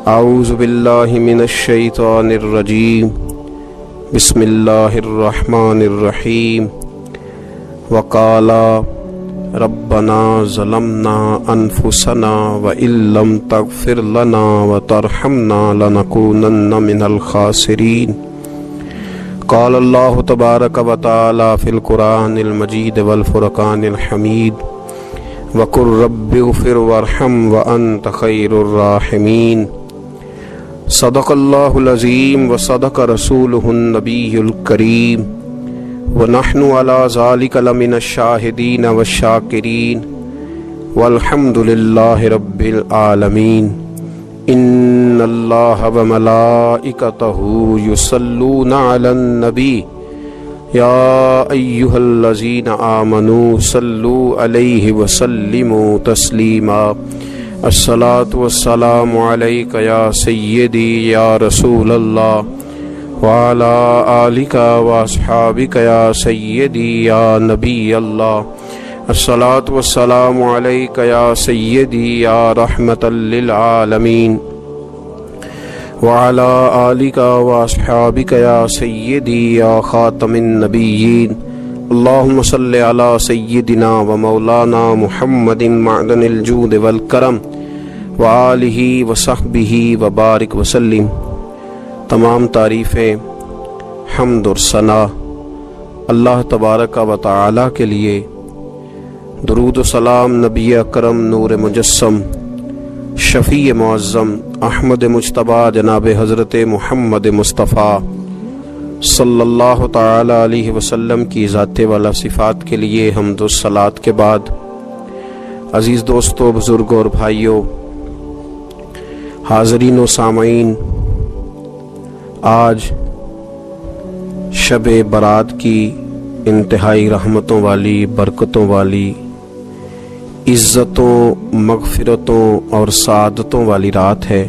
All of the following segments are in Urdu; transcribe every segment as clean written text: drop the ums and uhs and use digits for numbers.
اعوذ باللہ من الشیطان الرجیم بسم اللہ الرحمن الرحیم وقالا ربنا ظلمنا انفسنا وان لم تغفر لنا وترحمنا لنکونن من الخاسرین قال اللہ تبارک وتعالی فی القرآن المجید والفرقان الحمید وقل رب اغفر وارحم وانت خیر الراحمین صدق اللہ العظیم وصدق رسولہ النبی الکریم ونحن علی ذلک لمن الشاہدین والشاکرین والحمد للہ رب العالمین ان اللہ وملائکتہ یصلون علی النبی یا ایہا الذین آمنوا صلوا علیہ وسلموا تسلیما الصلاۃ والسلام علیک یا سیدی یا رسول اللہ وعلی آلک واصحابک یا سیدی یا نبی اللہ الصلاۃ والسلام علیک یا سیدی یا رحمۃ للعالمین وعلی آلک واصحابک یا سیدی یا خاتم النبیین اللہم صلی علی سیدنا و مولانا محمد معدن الجود والکرم وآلہ وصحبہ وبارک وسلم۔ تمام تعریفیں، حمد اور ثنا اللہ تبارک و تعالی کے لیے، درود و سلام نبی اکرم نور مجسم شفیع معظم احمد مجتبیٰ جناب حضرت محمد مصطفیٰ صلی اللہ تعالی علیہ وسلم کی ذات والا صفات کے لیے حمد و صلات کے بعد، عزیز دوستو، بزرگوں اور بھائیوں، حاضرین و سامعین، آج شب برات کی انتہائی رحمتوں والی، برکتوں والی، عزتوں، مغفرتوں اور سعادتوں والی رات ہے۔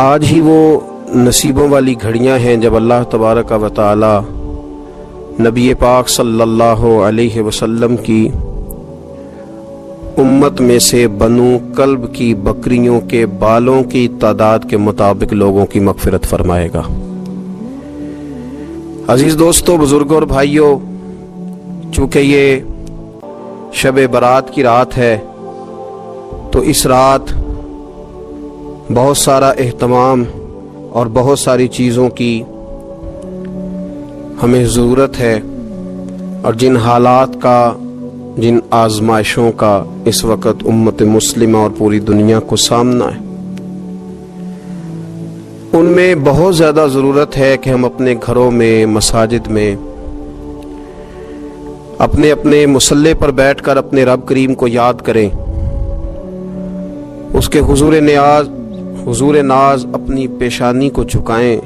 آج ہی وہ نصیبوں والی گھڑیاں ہیں جب اللہ تبارک و تعالی نبی پاک صلی اللہ علیہ وسلم کی امت میں سے بنو کلب کی بکریوں کے بالوں کی تعداد کے مطابق لوگوں کی مغفرت فرمائے گا۔ عزیز دوستو، بزرگوں اور بھائیوں، چونکہ یہ شب برات کی رات ہے تو اس رات بہت سارا اہتمام اور بہت ساری چیزوں کی ہمیں ضرورت ہے، اور جن حالات کا، جن آزمائشوں کا اس وقت امت مسلمہ اور پوری دنیا کو سامنا ہے، ان میں بہت زیادہ ضرورت ہے کہ ہم اپنے گھروں میں، مساجد میں، اپنے اپنے مصلی پر بیٹھ کر اپنے رب کریم کو یاد کریں، اس کے حضور ناز اپنی پیشانی کو جھکائیں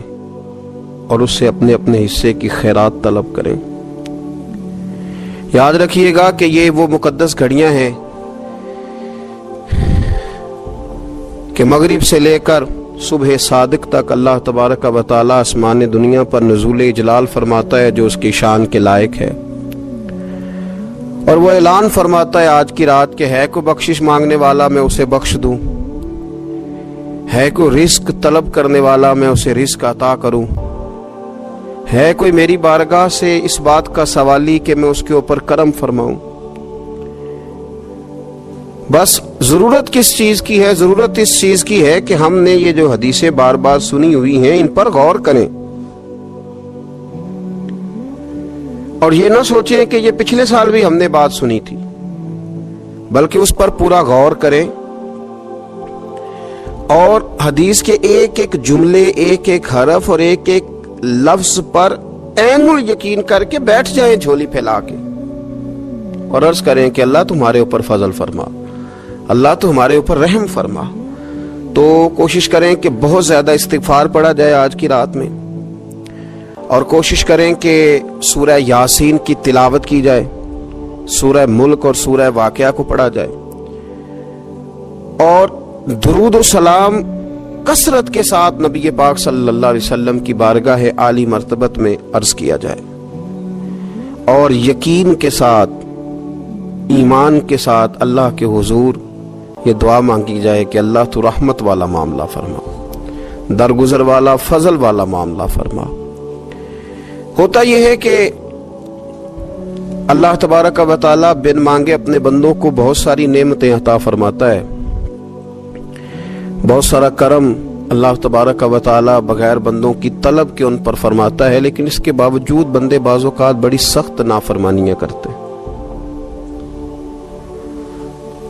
اور اس سے اپنے اپنے حصے کی خیرات طلب کریں۔ یاد رکھیے گا کہ یہ وہ مقدس گھڑیاں ہیں کہ مغرب سے لے کر صبح صادق تک اللہ تبارک و تعالی آسمان دنیا پر نزول اجلال فرماتا ہے جو اس کی شان کے لائق ہے، اور وہ اعلان فرماتا ہے آج کی رات کہ ہے کوئی بخشش مانگنے والا میں اسے بخش دوں، ہے کوئی رزق طلب کرنے والا میں اسے رزق عطا کروں، ہے کوئی میری بارگاہ سے اس بات کا سوالی کہ میں اس کے اوپر کرم فرماؤں۔ بس ضرورت کس چیز کی ہے؟ ضرورت اس چیز کی ہے کہ ہم نے یہ جو حدیثیں بار بار سنی ہوئی ہیں ان پر غور کریں، اور یہ نہ سوچیں کہ یہ پچھلے سال بھی ہم نے بات سنی تھی، بلکہ اس پر پورا غور کریں اور حدیث کے ایک ایک جملے، ایک ایک حرف اور ایک ایک لفظ پر عین یقین کر کے بیٹھ جائیں جھولی پھیلا کے، اور عرض کریں کہ اللہ تمہارے اوپر فضل فرما، اللہ تو ہمارے اوپر رحم فرما۔ تو کوشش کریں کہ بہت زیادہ استغفار پڑھا جائے آج کی رات میں، اور کوشش کریں کہ سورہ یاسین کی تلاوت کی جائے، سورہ ملک اور سورہ واقعہ کو پڑھا جائے، اور درود و سلام کثرت کے ساتھ نبی پاک صلی اللہ علیہ وسلم کی بارگاہ عالی مرتبت میں عرض کیا جائے، اور یقین کے ساتھ ایمان کے ساتھ اللہ کے حضور یہ دعا مانگی جائے کہ اللہ تو رحمت والا معاملہ فرما، درگزر والا فضل والا معاملہ فرما۔ ہوتا یہ ہے کہ اللہ تبارک و تعالی بن مانگے اپنے بندوں کو بہت ساری نعمتیں عطا فرماتا ہے، بہت سارا کرم اللہ تبارک و تعالی بغیر بندوں کی طلب کے ان پر فرماتا ہے، لیکن اس کے باوجود بندے بعض اوقات بڑی سخت نافرمانیاں کرتے ہیں،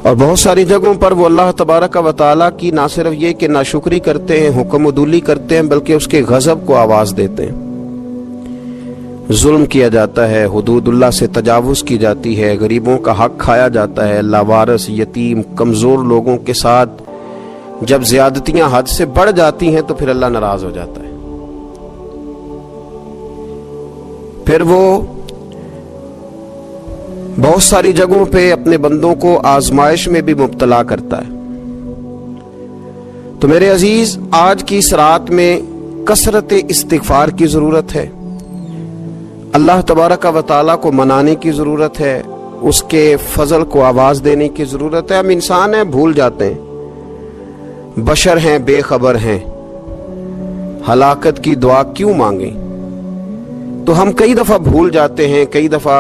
اور بہت ساری جگہوں پر وہ اللہ تبارک و تعالی کی نہ صرف یہ کہ ناشکری کرتے ہیں، حکم عدولی کرتے ہیں، بلکہ اس کے غضب کو آواز دیتے ہیں۔ ظلم کیا جاتا ہے، حدود اللہ سے تجاوز کی جاتی ہے، غریبوں کا حق کھایا جاتا ہے، لاوارث، یتیم، کمزور لوگوں کے ساتھ جب زیادتیاں حد سے بڑھ جاتی ہیں تو پھر اللہ ناراض ہو جاتا ہے، پھر وہ بہت ساری جگہوں پہ اپنے بندوں کو آزمائش میں بھی مبتلا کرتا ہے۔ تو میرے عزیز، آج کی اس رات میں کثرت استغفار کی ضرورت ہے، اللہ تبارک و تعالیٰ کو منانے کی ضرورت ہے، اس کے فضل کو آواز دینے کی ضرورت ہے۔ ہم انسان ہیں، بھول جاتے ہیں، بشر ہیں، بے خبر ہیں، ہلاکت کی دعا کیوں مانگیں؟ تو ہم کئی دفعہ بھول جاتے ہیں، کئی دفعہ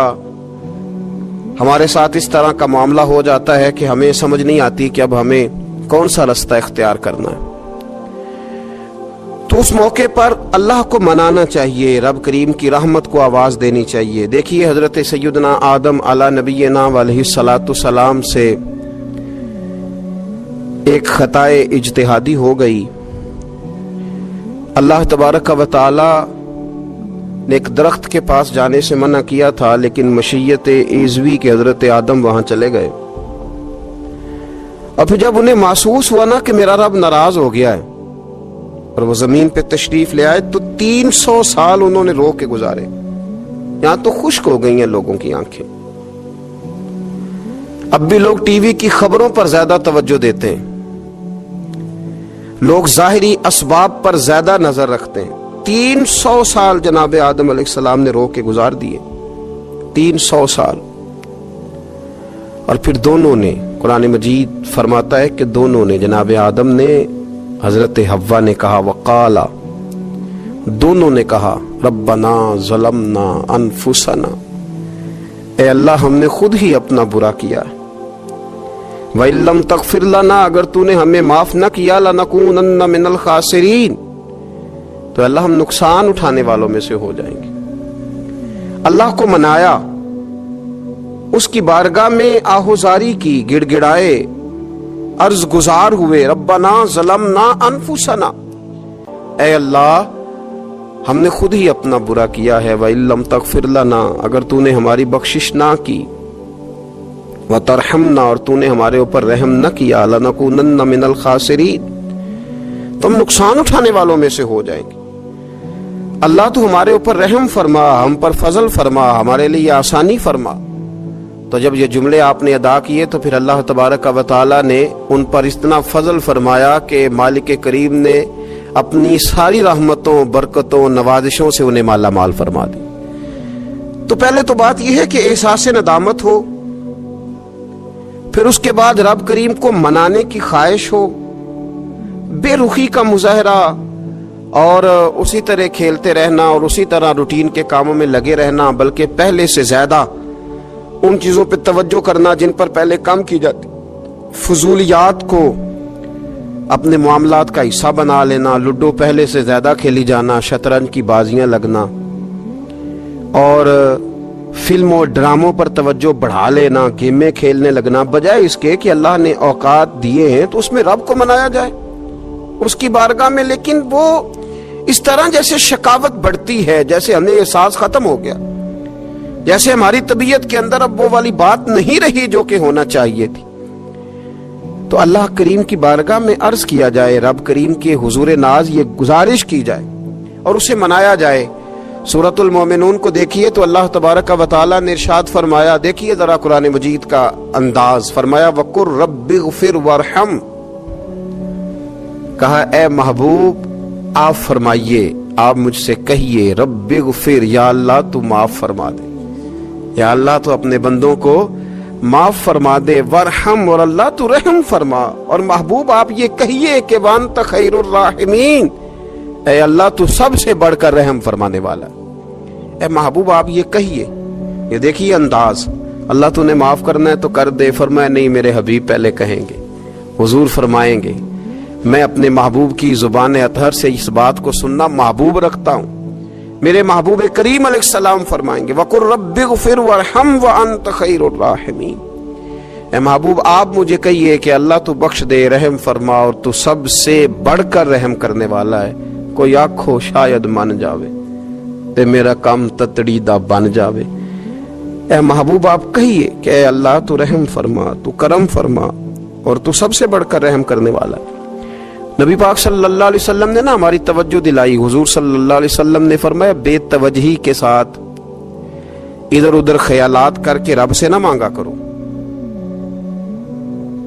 ہمارے ساتھ اس طرح کا معاملہ ہو جاتا ہے کہ ہمیں سمجھ نہیں آتی کہ اب ہمیں کون سا رستہ اختیار کرنا ہے۔ تو اس موقع پر اللہ کو منانا چاہیے، رب کریم کی رحمت کو آواز دینی چاہیے۔ دیکھیے حضرت سیدنا آدم علی نبینا علیہ الصلاۃ والسلام سے ایک خطائے اجتہادی ہو گئی، اللہ تبارک و تعالی نے ایک درخت کے پاس جانے سے منع کیا تھا، لیکن مشیت ایزوی کے حضرت آدم وہاں چلے گئے، اور پھر جب انہیں محسوس ہوا نا کہ میرا رب ناراض ہو گیا ہے اور وہ زمین پہ تشریف لے آئے، تو 300 سال انہوں نے رو کے گزارے، یہاں تو خشک ہو گئی ہیں لوگوں کی آنکھیں۔ اب بھی لوگ ٹی وی کی خبروں پر زیادہ توجہ دیتے ہیں، لوگ ظاہری اسباب پر زیادہ نظر رکھتے ہیں۔ 300 سال جناب آدم علیہ السلام نے رو کے گزار دیے، 300 سال۔ اور پھر دونوں نے، قرآن مجید فرماتا ہے کہ دونوں نے، جناب آدم نے، حضرت حوا نے کہا، وقالا، دونوں نے کہا، ربنا ظلمنا انفسنا، اے اللہ ہم نے خود ہی اپنا برا کیا ہے، وَإِن لَّمْ تَغْفِرْ لَنَا، اگر تو نے ہمیں معاف نہ کیا، لَنَكُونَنَّ مِنَ الْخَاسِرِينَ، تو اللہ ہم نقصان اٹھانے والوں میں سے ہو جائیں گے۔ اللہ کو منایا، اس کی بارگاہ میں آہوزاری کی، گڑ گڑائے، عرض گزار ہوئے، ربنا ظلمنا انفسنا، اے اللہ ہم نے خود ہی اپنا برا کیا ہے، وَإِن لَّمْ تَغْفِرْ لَنَا، اگر تو نے ہماری بخشش نہ کی، وَتَرْحَمْنَا، اور تو نے ہمارے اوپر رحم نہ کیا، لَنَكُونَنَّ مِنَ الْخَاسِرِينَ، تم نقصان اٹھانے والوں میں سے ہو جائیں گے۔ اللہ تو ہمارے اوپر رحم فرما، ہم پر فضل فرما، ہمارے لیے آسانی فرما۔ تو جب یہ جملے آپ نے ادا کیے تو پھر اللہ تبارک و تعالی نے ان پر اتنا فضل فرمایا کہ مالک کریم نے اپنی ساری رحمتوں، برکتوں، نوازشوں سے انہیں مالا مال فرما دی۔ تو پہلے تو بات یہ ہے کہ احساس ندامت ہو، پھر اس کے بعد رب کریم کو منانے کی خواہش ہو، بے رخی کا مظاہرہ، اور اسی طرح کھیلتے رہنا اور اسی طرح روٹین کے کاموں میں لگے رہنا، بلکہ پہلے سے زیادہ ان چیزوں پہ توجہ کرنا جن پر پہلے کام کی جاتی، فضولیات کو اپنے معاملات کا حصہ بنا لینا، لڈو پہلے سے زیادہ کھیلی جانا، شطرنج کی بازیاں لگنا، اور فلموں ڈراموں پر توجہ بڑھا لینا، گیمیں کھیلنے لگنا، بجائے اس کے کہ اللہ نے اوقات دیے ہیں تو اس میں رب کو منایا جائے اس کی بارگاہ میں۔ لیکن وہ اس طرح جیسے شکاوت بڑھتی ہے، جیسے ہمیں احساس ختم ہو گیا، جیسے ہماری طبیعت کے اندر اب وہ والی بات نہیں رہی جو کہ ہونا چاہیے تھی۔ تو اللہ کریم کی بارگاہ میں عرض کیا جائے، رب کریم کے حضور ناز یہ گزارش کی جائے اور اسے منایا جائے۔ سورۃ المومنون کو دیکھیے تو اللہ تبارک و تعالی نے ارشاد فرمایا، دیکھیے ذرا قرآن مجید کا انداز، فرمایا وَقُلْ رَبِّ اغْفِرْ وَارْحَمْ، کہا اے محبوب آپ فرمائیے، آپ مجھ سے کہیے، رب اغفر، یا اللہ تو معاف فرما دے، یا اللہ تو اپنے بندوں کو معاف فرما دے، ورحم، اور اللہ تو رحم فرما، اور محبوب آپ یہ کہیے کہ وانت خیر الراحمین، اے اللہ تو سب سے بڑھ کر رحم فرمانے والا، اے محبوب آپ یہ کہیے۔ یہ دیکھیے انداز، اللہ تو نے معاف کرنا ہے تو کر دے، فرمایا نہیں میرے حبیب پہلے کہیں گے، حضور فرمائیں گے میں اپنے محبوب کی زبان اطہر سے اس بات کو سننا محبوب رکھتا ہوں۔ میرے محبوب کریم علیہ السلام فرمائیں گے وَقُلْ رَبِّ اغْفِرْ وَارْحَمْ وَأَنْتَ خَيْرُ الرَّاحِمِينَ، اے محبوب آپ مجھے کہیے کہ اللہ تو بخش دے، رحم فرما، اور تو سب سے بڑھ کر رحم کرنے والا ہے۔ کوئی آنکھو شاید من جاوے تے میرا کام تتڑی دا بن جاوے، اے محبوب آپ کہیے کہ اے اللہ تو رحم فرما، تو کرم فرما، اور تو سب سے بڑھ کر رحم کرنے والا ہے۔ نبی پاک صلی اللہ علیہ وسلم نے نا ہماری توجہ دلائی، حضور صلی اللہ علیہ وسلم نے فرمایا بے توجہی کے ساتھ ادھر ادھر خیالات کر کے رب سے نہ مانگا کرو،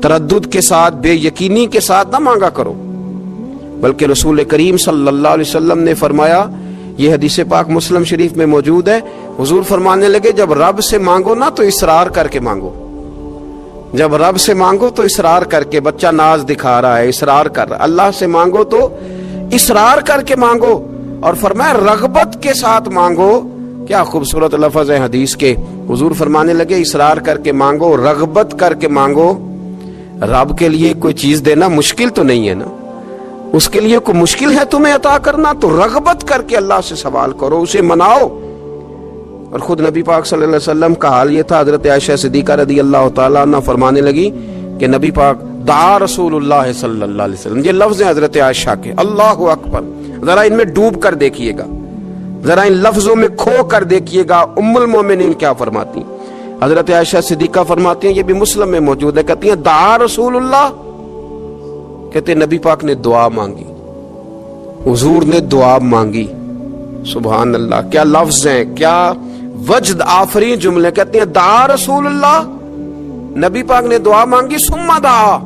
تردد کے ساتھ بے یقینی کے ساتھ نہ مانگا کرو، بلکہ رسول کریم صلی اللہ علیہ وسلم نے فرمایا، یہ حدیث پاک مسلم شریف میں موجود ہے، حضور فرمانے لگے جب رب سے مانگو نا تو اصرار کر کے مانگو، جب رب سے مانگو تو اصرار کر کے، بچہ ناز دکھا رہا ہے اصرار کر رہا ہے، اللہ سے مانگو تو اصرار کر کے مانگو، اور فرمایا رغبت کے ساتھ مانگو۔ کیا خوبصورت لفظ ہے حدیث کے، حضور فرمانے لگے اصرار کر کے مانگو، رغبت کر کے مانگو۔ رب کے لیے کوئی چیز دینا مشکل تو نہیں ہے نا، اس کے لیے کوئی مشکل ہے تمہیں عطا کرنا، تو رغبت کر کے اللہ سے سوال کرو، اسے مناؤ۔ اور خود نبی پاک صلی اللہ علیہ وسلم کا حال یہ تھا، حضرت عائشہ صدیقہ رضی اللہ تعالیٰ عنہ فرمانے لگی کہ نبی پاک دعا رسول اللہ صلی اللہ علیہ وسلم، یہ لفظ ہیں حضرت عائشہ کے، اللہ اکبر، ذرا ان میں ڈوب کر دیکھیے گا، ذرا ان لفظوں میں کھو کر دیکھیے گا ام المومنین کیا فرماتی ہیں۔ حضرت عائشہ صدیقہ فرماتی ہیں، یہ بھی مسلم میں موجود ہے، کہتی ہیں دعا رسول اللہ، کہتے ہیں نبی پاک نے دعا مانگی، حضور نے دعا مانگی۔ سبحان اللہ، کیا لفظ ہیں، کیا وجد آفرین جملے، کہتے ہیں دعا رسول اللہ، نبی پاک نے دعا مانگی، ثم دعا،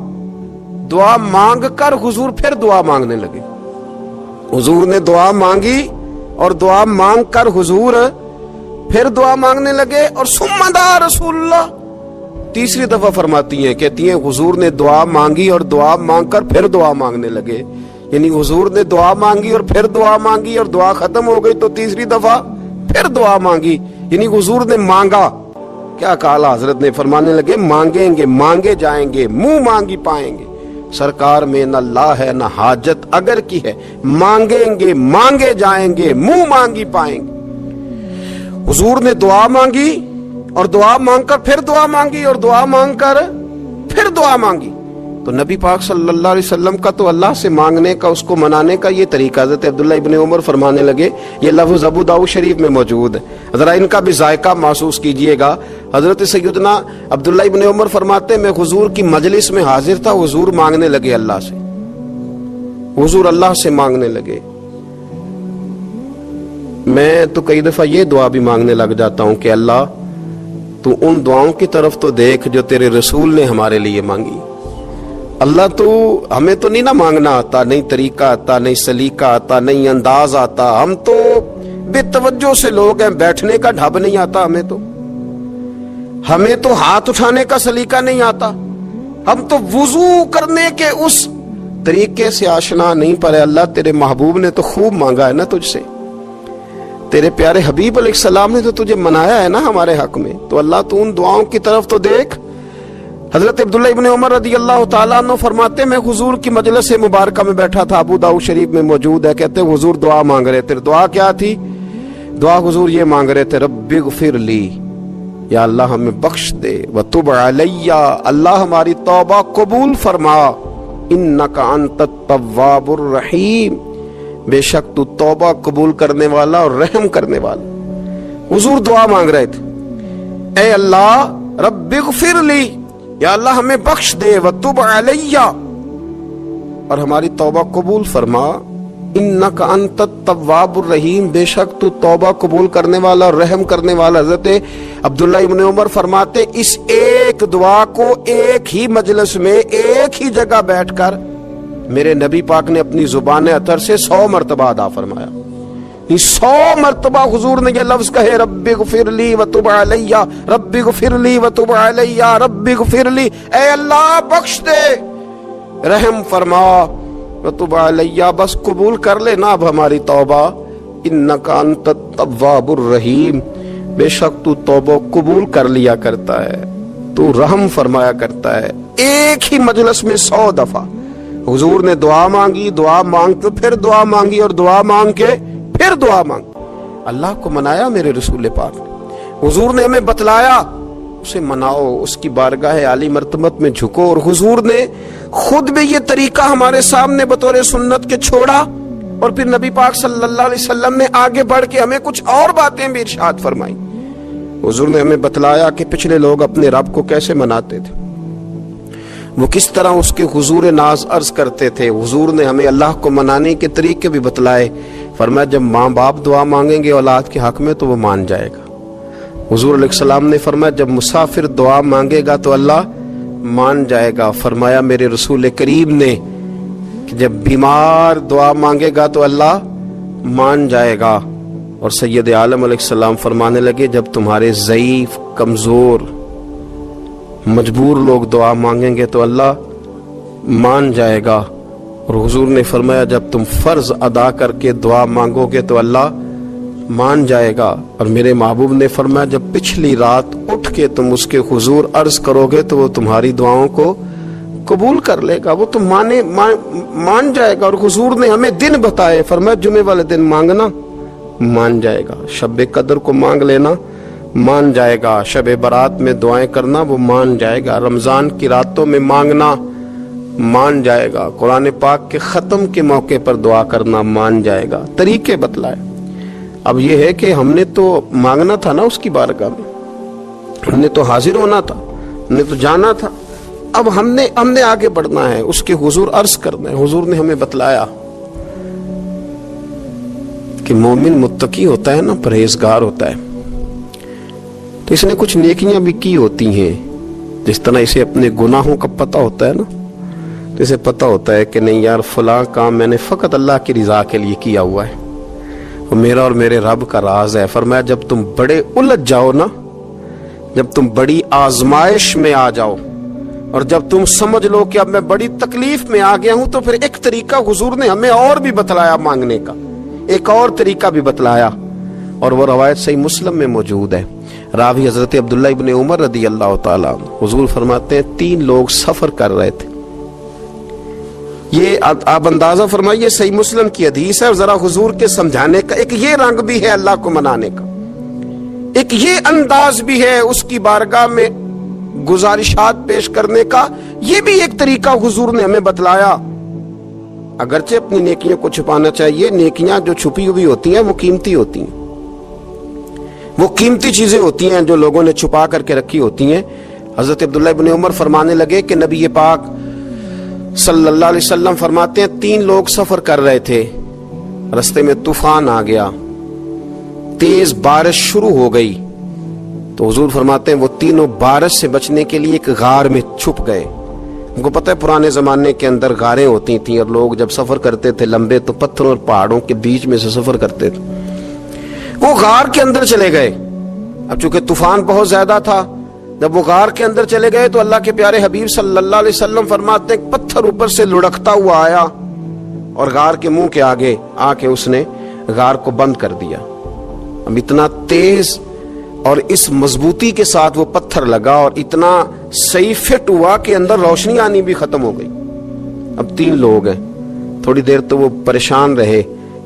دعا مانگ کر حضور پھر دعا مانگنے لگے، حضور نے دعا مانگی اور دعا مانگ کر حضور پھر دعا مانگنے لگے، اور ثم دعا رسول اللہ، تیسری دفعہ فرماتی ہیں، کہتی ہیں حضور نے دعا مانگی اور دعا مانگ کر پھر دعا مانگنے لگے، یعنی حضور نے دعا مانگی اور پھر دعا مانگی، اور دعا ختم ہو گئی تو تیسری دفعہ پھر دعا مانگی، یعنی حضور نے مانگا۔ کیا کہا حضرت نے، فرمانے لگے مانگیں گے مانگے جائیں گے، منہ مانگی پائیں گے، سرکار میں نہ لا ہے نہ حاجت اگر کی ہے، مانگیں گے مانگے جائیں گے، منہ مانگی پائیں گے۔ حضور نے دعا مانگی اور دعا مانگ کر پھر دعا مانگی، اور دعا مانگ کر پھر دعا مانگی، تو نبی پاک صلی اللہ علیہ وسلم کا تو اللہ سے مانگنے کا، اس کو منانے کا یہ طریقہ۔ حضرت عبداللہ ابن عمر فرمانے لگے، یہ لفظ ابو داؤد شریف میں موجود ہے، ذرا ان کا بھی ذائقہ محسوس کیجئے گا۔ حضرت سیدنا عبداللہ ابن عمر فرماتے ہیں میں حضور کی مجلس میں حاضر تھا، حضور مانگنے لگے اللہ سے، حضور اللہ سے مانگنے لگے۔ میں تو کئی دفعہ یہ دعا بھی مانگنے لگ جاتا ہوں کہ اللہ تو ان دعاؤں کی طرف تو دیکھ جو تیرے رسول نے ہمارے لیے مانگی۔ اللہ تو ہمیں تو نہیں نہ مانگنا آتا، نہیں طریقہ آتا، نہیں سلیقہ آتا، نہیں انداز آتا، ہم تو بے توجہ سے لوگ ہیں، بیٹھنے کا ڈھب نہیں آتا ہمیں تو ہاتھ اٹھانے کا سلیقہ نہیں آتا، ہم تو وضو کرنے کے اس طریقے سے آشنا نہیں، پر اللہ تیرے محبوب نے تو خوب مانگا ہے نا تجھ سے، تیرے پیارے حبیب علیہ السلام نے تو تجھے منایا ہے نا ہمارے حق میں، تو اللہ تو ان دعاؤں کی طرف تو دیکھ۔ حضرت عبداللہ ابن عمر رضی اللہ تعالیٰ عنہ فرماتے میں حضور کی مجلس مبارکہ میں بیٹھا تھا، ابو داؤد شریف میں موجود ہے، کہتے ہیں حضور دعا مانگ رہے تھے۔ دعا کیا تھی؟ دعا حضور یہ مانگ رہے تھے، رب اغفر لی، یا اللہ ہمیں بخش دے، وتب علی، اللہ ہماری توبہ قبول فرما، انک انت التواب الرحیم، بے شک تو توبہ قبول کرنے والا اور رحم کرنے والا۔ حضور دعا مانگ رہے تھے، اے اللہ رب اغفر لی، یا اللہ ہمیں بخش دے، وتب علی، اور ہماری توبہ قبول فرما، انک انت التواب الرحیم، بے شک تو توبہ قبول کرنے والا اور رحم کرنے والا۔ حضرت عبداللہ ابن عمر فرماتے اس ایک دعا کو ایک ہی مجلس میں ایک ہی جگہ بیٹھ کر میرے نبی پاک نے اپنی زبان اطہر سے 100 مرتبہ ادا فرمایا، 100 مرتبہ حضور نے یہ لفظ کہے ربی غفر لی وتب علیہ، ربی غفر لی وتب علیہ، ربی غفر لی، اے اللہ بخش دے، رحم فرما، وتب علیہ، بس قبول کر لے نا اب ہماری توبہ، انک انت التواب الرحیم، بے شک تو توبہ قبول کر لیا کرتا ہے، تو رحم فرمایا کرتا ہے۔ ایک ہی مجلس میں 100 دفعہ حضور نے دعا مانگی، دعا مانگ تو پھر دعا مانگی، اور دعا مانگ کے پھر دعا مانگی۔ اللہ کو منایا میرے رسول پاک نے، حضور نے ہمیں بتلایا، اسے مناؤ، اس کی بارگاہ عالی مرتبت میں جھکو، اور حضور نے خود بھی یہ طریقہ ہمارے سامنے بطور سنت کے چھوڑا، اور پھر نبی پاک صلی اللہ علیہ وسلم نے آگے بڑھ کے ہمیں کچھ اور باتیں بھی ارشاد فرمائی۔ حضور نے ہمیں بتلایا کہ پچھلے لوگ اپنے رب کو کیسے مناتے تھے، وہ کس طرح اس کے حضور ناز عرض کرتے تھے۔ حضور نے ہمیں اللہ کو منانے کے طریقے بھی بتلائے، فرمایا جب ماں باپ دعا مانگیں گے اولاد کے حق میں تو وہ مان جائے گا۔ حضور علیہ السلام نے فرمایا جب مسافر دعا مانگے گا تو اللہ مان جائے گا۔ فرمایا میرے رسول کریم نے کہ جب بیمار دعا مانگے گا تو اللہ مان جائے گا۔ اور سید عالم علیہ السلام فرمانے لگے جب تمہارے ضعیف، کمزور، مجبور لوگ دعا مانگیں گے تو اللہ مان جائے گا۔ اور حضور نے فرمایا جب تم فرض ادا کر کے دعا مانگو گے تو اللہ مان جائے گا۔ اور میرے محبوب نے فرمایا جب پچھلی رات اٹھ کے تم اس کے حضور عرض کرو گے تو وہ تمہاری دعاؤں کو قبول کر لے گا، وہ تم مان جائے گا۔ اور حضور نے ہمیں دن بتائے، فرمایا جمعے والے دن مانگنا مان جائے گا، شب قدر کو مانگ لینا مان جائے گا، شب برات میں دعائیں کرنا وہ مان جائے گا، رمضان کی راتوں میں مانگنا مان جائے گا، قرآن پاک کے ختم کے موقع پر دعا کرنا مان جائے گا۔ طریقے بتلائے۔ اب یہ ہے کہ ہم نے تو مانگنا تھا نا اس کی بارگاہ میں، ہم نے تو حاضر ہونا تھا، ہم نے تو جانا تھا، اب ہم نے آگے بڑھنا ہے، اس کے حضور عرض کرنا ہے۔ حضور نے ہمیں بتلایا کہ مومن متقی ہوتا ہے نا، پرہیزگار ہوتا ہے، تو اس نے کچھ نیکیاں بھی کی ہوتی ہیں، جس طرح اسے اپنے گناہوں کا پتہ ہوتا ہے نا، تو اسے پتہ ہوتا ہے کہ نہیں یار فلاں کام میں نے فقط اللہ کی رضا کے لیے کیا ہوا ہے، اور میرا اور میرے رب کا راز ہے۔ فرمایا جب تم بڑے الجھ جاؤ نا، جب تم بڑی آزمائش میں آ جاؤ، اور جب تم سمجھ لو کہ اب میں بڑی تکلیف میں آ گیا ہوں، تو پھر ایک طریقہ حضور نے ہمیں اور بھی بتلایا مانگنے کا، ایک اور طریقہ بھی بتلایا، اور وہ روایت صحیح مسلم میں موجود ہے۔ راوی حضرت عبداللہ ابن عمر رضی اللہ تعالیٰ عنہ، حضور فرماتے ہیں 3 لوگ سفر کر رہے تھے، یہ آپ اندازہ فرمائیے صحیح مسلم کی حدیث ہے، اور ذرا حضور کے سمجھانے کا ایک یہ رنگ بھی ہے اللہ کو منانے کا، ایک یہ انداز بھی ہے اس کی بارگاہ میں گزارشات پیش کرنے کا، یہ بھی ایک طریقہ حضور نے ہمیں بتلایا۔ اگرچہ اپنی نیکیوں کو چھپانا چاہیے، نیکیاں جو چھپی ہوئی ہوتی ہیں وہ قیمتی ہوتی ہیں، وہ قیمتی چیزیں ہوتی ہیں جو لوگوں نے چھپا کر کے رکھی ہوتی ہیں۔ حضرت عبداللہ ابن عمر فرمانے لگے کہ نبی پاک صلی اللہ علیہ وسلم فرماتے ہیں 3 لوگ سفر کر رہے تھے، رستے میں طوفان آ گیا، تیز بارش شروع ہو گئی، تو حضور فرماتے ہیں وہ تینوں بارش سے بچنے کے لیے ایک غار میں چھپ گئے۔ ان کو پتہ ہے پرانے زمانے کے اندر غاریں ہوتی تھیں، اور لوگ جب سفر کرتے تھے لمبے تو پتھروں اور پہاڑوں کے بیچ میں سے سفر کرتے تھے، وہ غار کے اندر چلے گئے۔ اب چونکہ طوفان بہت زیادہ تھا، جب وہ غار کے اندر چلے گئے تو اللہ کے پیارے حبیب صلی اللہ علیہ وسلم فرماتے ہیں پتھر اوپر سے لڑکتا ہوا آیا، اور غار کے منہ کے آگے آ کے اس نے غار کو بند کر دیا۔ اب اتنا تیز اور اس مضبوطی کے ساتھ وہ پتھر لگا، اور اتنا صحیح فٹ ہوا کہ اندر روشنی آنی بھی ختم ہو گئی۔ اب 3 لوگ ہیں، تھوڑی دیر تو وہ پریشان رہے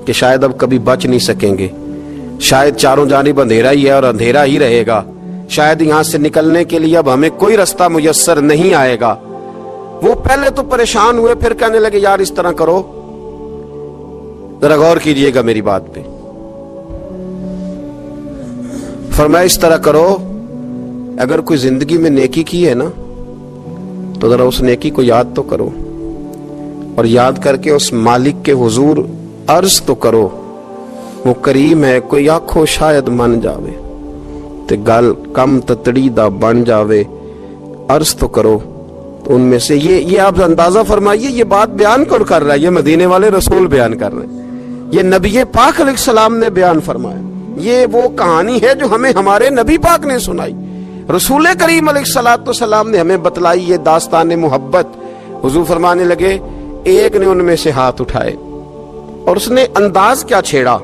کہ شاید اب کبھی بچ نہیں سکیں گے، شاید چاروں جانب اندھیرا ہی ہے اور اندھیرا ہی رہے گا، شاید یہاں سے نکلنے کے لیے اب ہمیں کوئی رستہ میسر نہیں آئے گا۔ وہ پہلے تو پریشان ہوئے، پھر کہنے لگے یار اس طرح کرو، ذرا غور کیجئے گا میری بات پہ۔ فرمایا اس طرح کرو، اگر کوئی زندگی میں نیکی کی ہے نا تو ذرا اس نیکی کو یاد تو کرو، اور یاد کر کے اس مالک کے حضور عرض تو کرو، وہ کریم ہے، کوئی آنکھو شاید من جاوے تے گل کم تتڑی دا بن جاوے، عرض تو کرو۔ تو ان میں سے یہ آپ اندازہ فرمائیے، یہ بات بیان کون کر رہا ہے؟ یہ مدینے والے رسول بیان کر رہے ہیں، یہ نبی پاک علیہ السلام نے بیان فرمایا. یہ وہ کہانی ہے جو ہمیں ہمارے نبی پاک نے سنائی. رسول کریم علیہ السلام نے ہمیں بتلائی یہ داستان محبت. حضور فرمانے لگے ایک نے ان میں سے ہاتھ اٹھائے اور اس نے انداز کیا چھیڑا.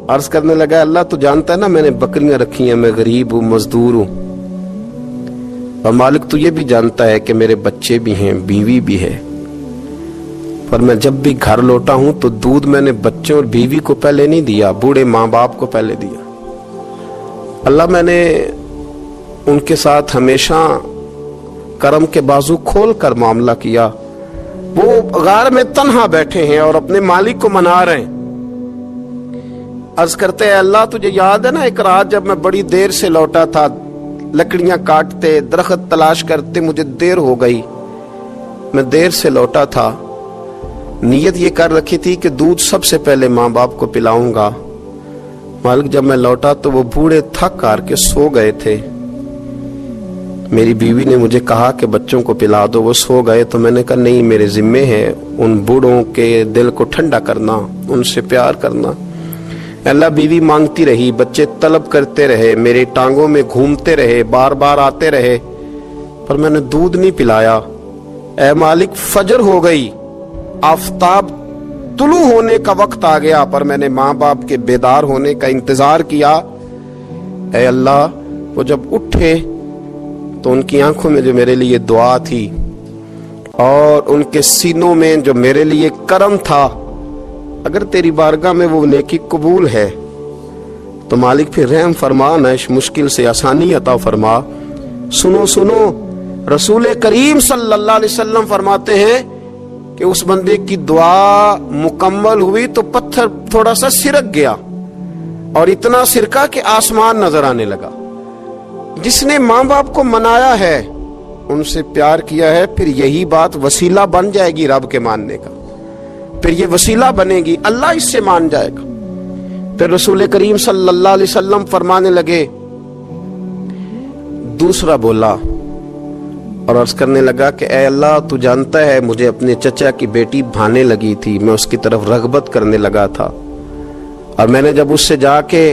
عرض کرنے لگا اللہ تو جانتا ہے نا میں نے بکریاں رکھی ہیں, میں غریب ہوں, مزدور ہوں, اور مالک تو یہ بھی جانتا ہے کہ میرے بچے بھی ہیں, بیوی بھی ہے, پر میں جب بھی گھر لوٹا ہوں تو دودھ میں نے بچوں اور بیوی کو پہلے نہیں دیا, بوڑھے ماں باپ کو پہلے دیا. اللہ میں نے ان کے ساتھ ہمیشہ کرم کے بازو کھول کر معاملہ کیا. وہ غار میں تنہا بیٹھے ہیں اور اپنے مالک کو منا رہے ہیں. عرض کرتے ہیں اللہ تجھے یاد ہے نا ایک رات جب میں بڑی دیر سے لوٹا تھا, لکڑیاں کاٹتے, درخت تلاش کرتے, مجھے دیر ہو گئی, میں دیر سے لوٹا تھا, نیت یہ کر رکھی تھی کہ دودھ سب سے پہلے ماں باپ کو پلاؤں گا. مالک جب میں لوٹا تو وہ بوڑھے تھک کر کے سو گئے تھے. میری بیوی نے مجھے کہا کہ بچوں کو پلا دو, وہ سو گئے. تو میں نے کہا نہیں, میرے ذمے ہے ان بوڑھوں کے دل کو ٹھنڈا کرنا, ان سے پیار کرنا. اللہ بیوی مانگتی رہی, بچے طلب کرتے رہے, میری ٹانگوں میں گھومتے رہے, بار بار آتے رہے, پر میں نے دودھ نہیں پلایا. اے مالک فجر ہو گئی, آفتاب طلوع ہونے کا وقت آ گیا, پر میں نے ماں باپ کے بیدار ہونے کا انتظار کیا. اے اللہ وہ جب اٹھے تو ان کی آنکھوں میں جو میرے لیے دعا تھی اور ان کے سینوں میں جو میرے لیے کرم تھا, اگر تیری بارگاہ میں وہ نیکی قبول ہے تو مالک پھر رحم فرما, نہ اس مشکل سے آسانی عطا فرما. سنو سنو, رسول کریم صلی اللہ علیہ وسلم فرماتے ہیں کہ اس بندے کی دعا مکمل ہوئی تو پتھر تھوڑا سا سرک گیا, اور اتنا سرکا کہ آسمان نظر آنے لگا. جس نے ماں باپ کو منایا ہے, ان سے پیار کیا ہے, پھر یہی بات وسیلہ بن جائے گی رب کے ماننے کا, پھر یہ وسیلہ بنے گی, اللہ اس سے مان جائے گا. پھر رسول کریم صلی اللہ علیہ وسلم فرمانے لگے, دوسرا بولا اور عرض کرنے لگا کہ اے اللہ تو جانتا ہے مجھے اپنے چچا کی بیٹی بھانے لگی تھی, میں اس کی طرف رغبت کرنے لگا تھا, اور میں نے جب اس سے جا کے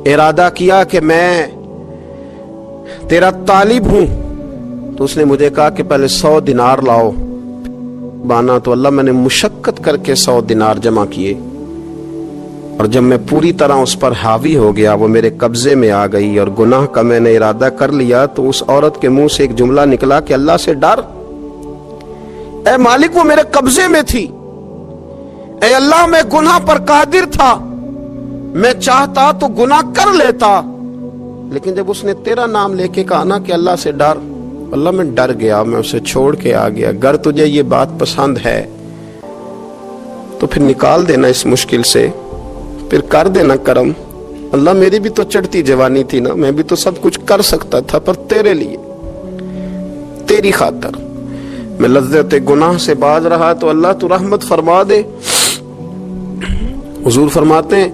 ارادہ کیا کہ میں تیرا طالب ہوں, تو اس نے مجھے کہا کہ پہلے 100 دینار لاؤ. بانا تو اللہ میں نے مشقت کر کے 100 دینار جمع کیے, اور جب میں پوری طرح اس پر حاوی ہو گیا, وہ میرے قبضے میں آ گئی اور گناہ کا میں نے ارادہ کر لیا, تو اس عورت کے منہ سے ایک جملہ نکلا کہ اللہ سے ڈر. اے مالک وہ میرے قبضے میں تھی, اے اللہ میں گناہ پر قادر تھا, میں چاہتا تو گناہ کر لیتا, لیکن جب اس نے تیرا نام لے کے کہا نا کہ اللہ سے ڈر, اللہ میں ڈر گیا, میں اسے چھوڑ کے آ گیا. اگر تجھے یہ بات پسند ہے تو پھر نکال دینا اس مشکل سے, پھر کر دینا کرم. اللہ میری بھی تو چڑھتی جوانی تھی نا, میں بھی تو سب کچھ کر سکتا تھا, پر تیرے لیے, تیری خاطر میں لذت گناہ سے باز رہا, تو اللہ تو رحمت فرما دے. حضور فرماتے ہیں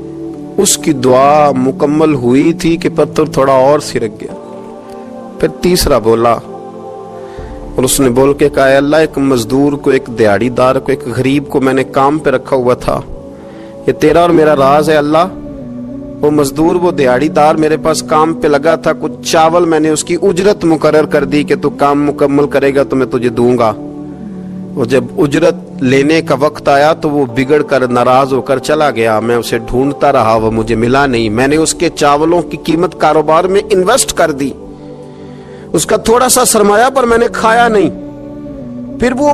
اس کی دعا مکمل ہوئی تھی کہ پتھر تھوڑا اور سرک گیا. پھر تیسرا بولا اور اس نے بول کے کہا اے اللہ ایک مزدور کو, ایک دیہڑی دار کو, ایک غریب کو میں نے کام پہ رکھا ہوا تھا, یہ تیرا اور میرا راز ہے اللہ. وہ مزدور, وہ دیہڑی دار میرے پاس کام پہ لگا تھا, کچھ چاول میں نے اس کی اجرت مقرر کر دی کہ تو کام مکمل کرے گا تو میں تجھے دوں گا. وہ جب اجرت لینے کا وقت آیا تو وہ بگڑ کر ناراض ہو کر چلا گیا. میں اسے ڈھونڈتا رہا, وہ مجھے ملا نہیں. میں نے اس کے چاولوں کی قیمت کاروبار میں انویسٹ کر دی, اس کا تھوڑا سا سرمایہ, پر میں نے کھایا نہیں. پھر وہ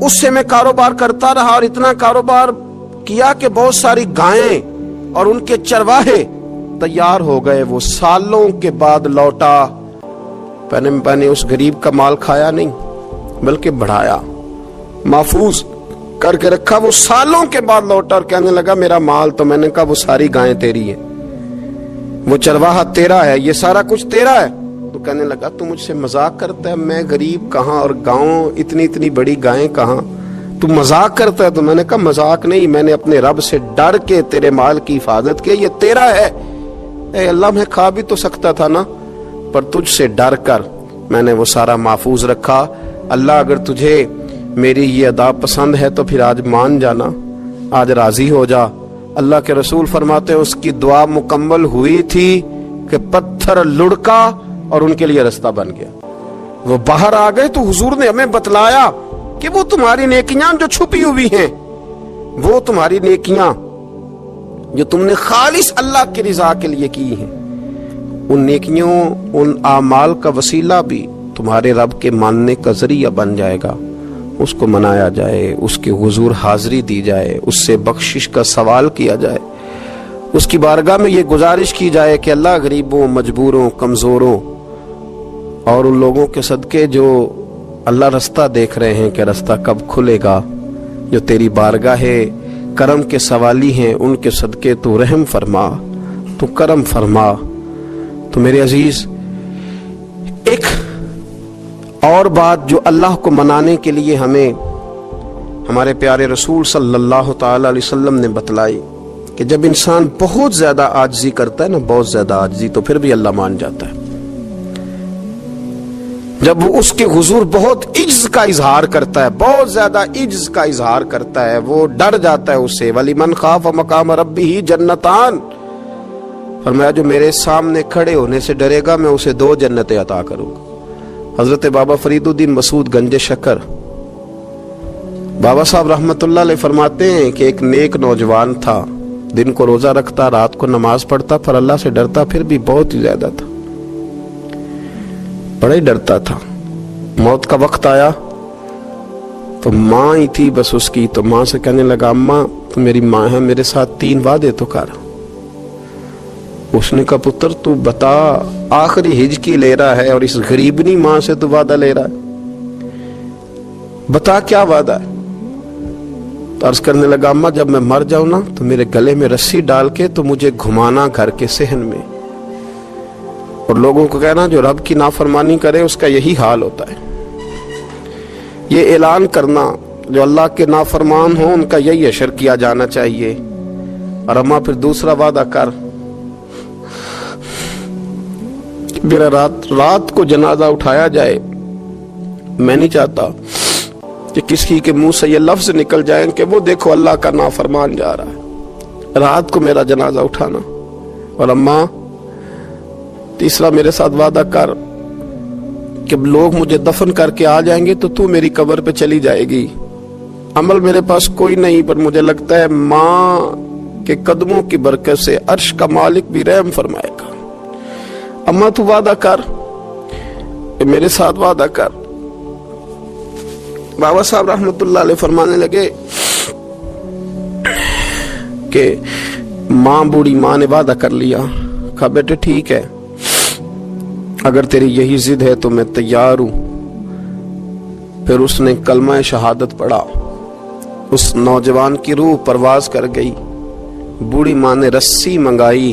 اس سے میں کاروبار کرتا رہا, اور اتنا کاروبار کیا کہ بہت ساری گائیں اور ان کے چرواہے تیار ہو گئے. وہ سالوں کے بعد لوٹا, میں نے اس غریب کا مال کھایا نہیں بلکہ بڑھایا, محفوظ کر کے رکھا. وہ سالوں کے بعد لوٹا اور کہنے لگا میرا مال, تو میں نے کہا وہ ساری گائیں تیری ہیں, وہ چرواہا تیرا ہے, یہ سارا کچھ تیرا ہے. تو کہنے لگا تو مجھ سے مذاق کرتا ہے, میں غریب کہاں اور گاؤں اتنی بڑی گائیں کہاں, تو مذاق کرتا ہے. تو میں نے کہا مذاق نہیں, میں نے اپنے رب سے ڈر کے تیرے مال کی حفاظت کی, یہ تیرا ہے. اے اللہ میں کھا بھی تو سکتا تھا نا, پر تجھ سے ڈر کر میں نے وہ سارا محفوظ رکھا. اللہ اگر تجھے میری یہ ادا پسند ہے تو پھر آج مان جانا, آج راضی ہو جا. اللہ کے رسول فرماتے ہیں اس کی دعا مکمل ہوئی تھی کہ پتھر لڑکا اور ان کے لیے رستہ بن گیا. وہ باہر آ گئے تو حضور نے ہمیں بتلایا کہ وہ تمہاری نیکیاں جو چھپی ہوئی ہیں، وہ تمہاری نیکیاں جو تم نے خالص اللہ کی رضا کے لیے کی ہیں، ان نیکیوں، ان اعمال کا وسیلہ بھی تمہارے رب کے ماننے کا ذریعہ بن جائے گا. اس کو منایا جائے، اس کے حضور حاضری دی جائے، اس سے بخشش کا سوال کیا جائے، اس کی بارگاہ میں یہ گزارش کی جائے کہ اللہ غریبوں، مجبوروں، کمزوروں اور ان لوگوں کے صدقے جو اللہ رستہ دیکھ رہے ہیں کہ رستہ کب کھلے گا، جو تیری بارگاہ کرم کے سوالی ہیں، ان کے صدقے تو رحم فرما، تو کرم فرما. تو میرے عزیز، ایک اور بات جو اللہ کو منانے کے لیے ہمیں ہمارے پیارے رسول صلی اللہ تعالی علیہ وسلم نے بتلائی کہ جب انسان بہت زیادہ عاجزی کرتا ہے نا، بہت زیادہ عاجزی، تو پھر بھی اللہ مان جاتا ہے. جب وہ اس کے حضور بہت عجز کا اظہار کرتا ہے، بہت زیادہ عجز کا اظہار کرتا ہے، وہ ڈر جاتا ہے اس سے. وَلِمَنْ خَافَ مَقَامَ رَبِّهِ جَنَّتَانِ، فرمایا جو میرے سامنے کھڑے ہونے سے ڈرے گا میں اسے 2 جنتیں عطا کروں گا. حضرت بابا فرید الدین مسعود گنج شکر بابا صاحب رحمت اللہ علیہ فرماتے ہیں کہ ایک نیک نوجوان تھا، دن کو روزہ رکھتا، رات کو نماز پڑھتا، پر اللہ سے ڈرتا پھر بھی بہت ہی زیادہ تھا، بڑا ہی ڈرتا تھا. موت کا وقت آیا تو ماں ہی تھی بس اس کی، تو ماں سے کہنے لگا اماں تو میری ماں ہے، میرے ساتھ 3 وعدے تو کر. اس نے کہا پتر تو بتا، آخری ہجکی لے رہا ہے اور اس غریبنی ماں سے تو وعدہ لے رہا ہے، بتا کیا وعدہ ہے. تو عرض کرنے لگا اماں جب میں مر جاؤں نا تو میرے گلے میں رسی ڈال کے تو مجھے گھمانا گھر کے صحن میں، اور لوگوں کو کہنا جو رب کی نافرمانی کرے اس کا یہی حال ہوتا ہے. یہ اعلان کرنا جو اللہ کے نافرمان ہوں ان کا یہی اشر کیا جانا چاہیے. اور اماں پھر دوسرا وعدہ کر، میرا رات کو جنازہ اٹھایا جائے، میں نہیں چاہتا کہ کسی کے منہ سے یہ لفظ نکل جائیں کہ وہ دیکھو اللہ کا نافرمان جا رہا ہے. رات کو میرا جنازہ اٹھانا. اور اماں تیسرا میرے ساتھ وعدہ کر کہ لوگ مجھے دفن کر کے آ جائیں گے تو میری قبر پہ چلی جائے گی. عمل میرے پاس کوئی نہیں، پر مجھے لگتا ہے ماں کے قدموں کی برکت سے عرش کا مالک بھی رحم فرمائے گا. اماں تو وعدہ کر، میرے ساتھ وعدہ کر. بابا صاحب رحمت اللہ علیہ فرمانے لگے کہ ماں، بوڑھی ماں نے وعدہ کر لیا. کہا بیٹے ٹھیک ہے، اگر تیری یہی ضد ہے تو میں تیار ہوں. پھر اس نے کلمہ شہادت پڑھا، اس نوجوان کی روح پرواز کر گئی. بوڑھی ماں نے رسی منگائی